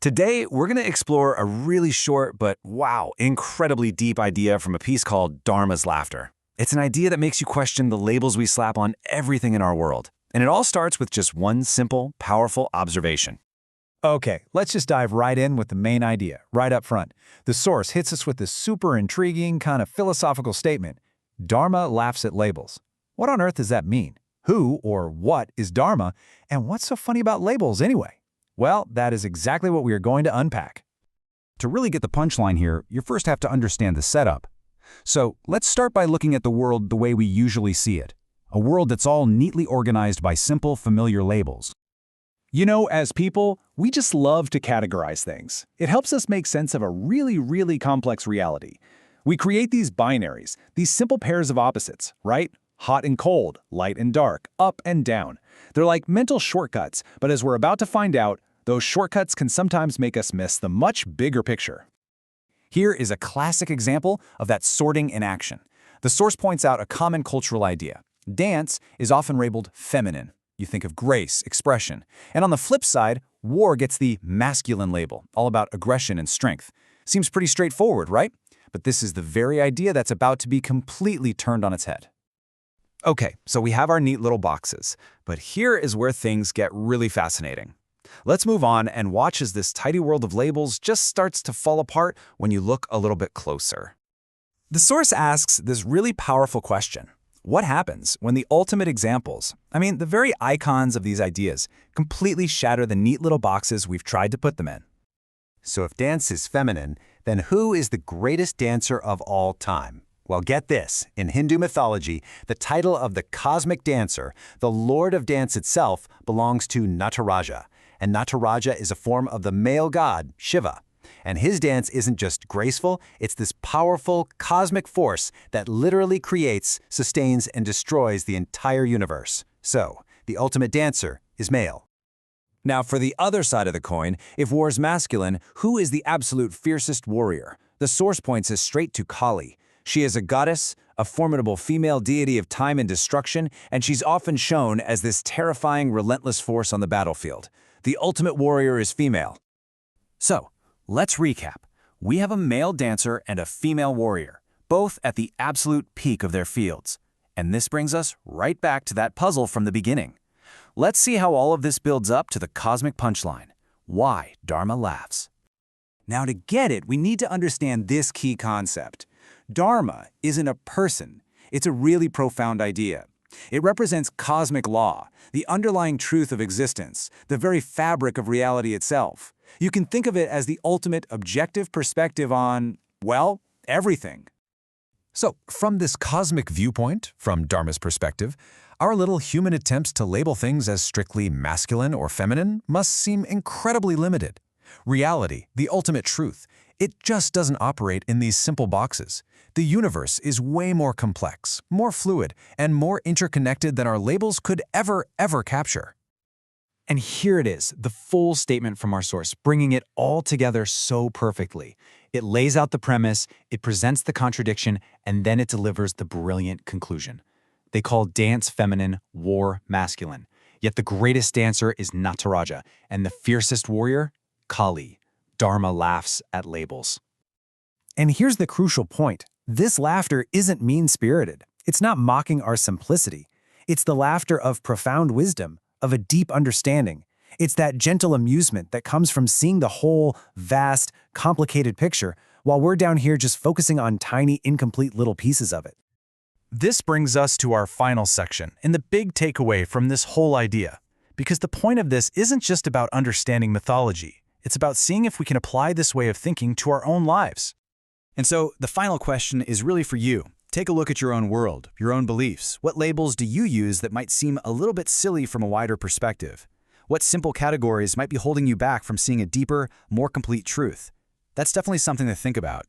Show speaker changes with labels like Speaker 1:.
Speaker 1: Today, we're going to explore a really short but, wow, incredibly deep idea from a piece called Dharma's Laughter. It's an idea that makes you question the labels we slap on everything in our world. And it all starts with just one simple, powerful observation.
Speaker 2: Okay, let's just dive right in with the main idea, right up front. The source hits us with this super intriguing kind of philosophical statement. Dharma laughs at labels. What on earth does that mean? Who or what is Dharma, and what's so funny about labels anyway? Well, that is exactly what we are going to unpack.
Speaker 3: To really get the punchline here, you first have to understand the setup. So let's start by looking at the world the way we usually see it. A world that's all neatly organized by simple, familiar labels.
Speaker 2: You know, as people, we just love to categorize things. It helps us make sense of a really complex reality. We create these binaries, these simple pairs of opposites, right? Hot and cold, light and dark, up and down. They're like mental shortcuts, but as we're about to find out, those shortcuts can sometimes make us miss the much bigger picture.
Speaker 3: Here is a classic example of that sorting in action. The source points out a common cultural idea. Dance is often labeled feminine. You think of grace, expression. And on the flip side, war gets the masculine label, all about aggression and strength. Seems pretty straightforward, right? But this is the very idea that's about to be completely turned on its head. Okay, so we have our neat little boxes, but here is where things get really fascinating. Let's move on and watch as this tidy world of labels just starts to fall apart when you look a little bit closer. The source asks this really powerful question. What happens when the ultimate examples, the very icons of these ideas, completely shatter the neat little boxes we've tried to put them in?
Speaker 4: So if dance is feminine, then who is the greatest dancer of all time? Well, get this. In Hindu mythology, the title of the cosmic dancer, the Lord of Dance itself, belongs to Nataraja. And Nataraja is a form of the male god, Shiva. And his dance isn't just graceful, it's this powerful cosmic force that literally creates, sustains, and destroys the entire universe. So, the ultimate dancer is male.
Speaker 3: Now, for the other side of the coin, if war is masculine, who is the absolute fiercest warrior? The source points us straight to Kali. She is a goddess, a formidable female deity of time and destruction, and she's often shown as this terrifying, relentless force on the battlefield. The ultimate warrior is female. So, let's recap. We have a male dancer and a female warrior, both at the absolute peak of their fields. And this brings us right back to that puzzle from the beginning. Let's see how all of this builds up to the cosmic punchline. Why Dharma laughs. Now, to get it, we need to understand this key concept. Dharma isn't a person. It's a really profound idea. It represents cosmic law, the underlying truth of existence, the very fabric of reality itself. You can think of it as the ultimate objective perspective on, well, everything. So, from this cosmic viewpoint, from Dharma's perspective, our little human attempts to label things as strictly masculine or feminine must seem incredibly limited. Reality, the ultimate truth, it just doesn't operate in these simple boxes. The universe is way more complex, more fluid, and more interconnected than our labels could ever capture. And here it is, the full statement from our source, bringing it all together so perfectly. It lays out the premise, it presents the contradiction, and then it delivers the brilliant conclusion. They call dance feminine, war masculine. Yet the greatest dancer is Nataraja, and the fiercest warrior, Kali. Dharma laughs at labels. And here's the crucial point. This laughter isn't mean-spirited. It's not mocking our simplicity. It's the laughter of profound wisdom, of a deep understanding. It's that gentle amusement that comes from seeing the whole, vast, complicated picture, while we're down here just focusing on tiny, incomplete little pieces of it. This brings us to our final section, and the big takeaway from this whole idea. Because the point of this isn't just about understanding mythology. It's about seeing if we can apply this way of thinking to our own lives. And so, the final question is really for you. Take a look at your own world, your own beliefs. What labels do you use that might seem a little bit silly from a wider perspective? What simple categories might be holding you back from seeing a deeper, more complete truth? That's definitely something to think about.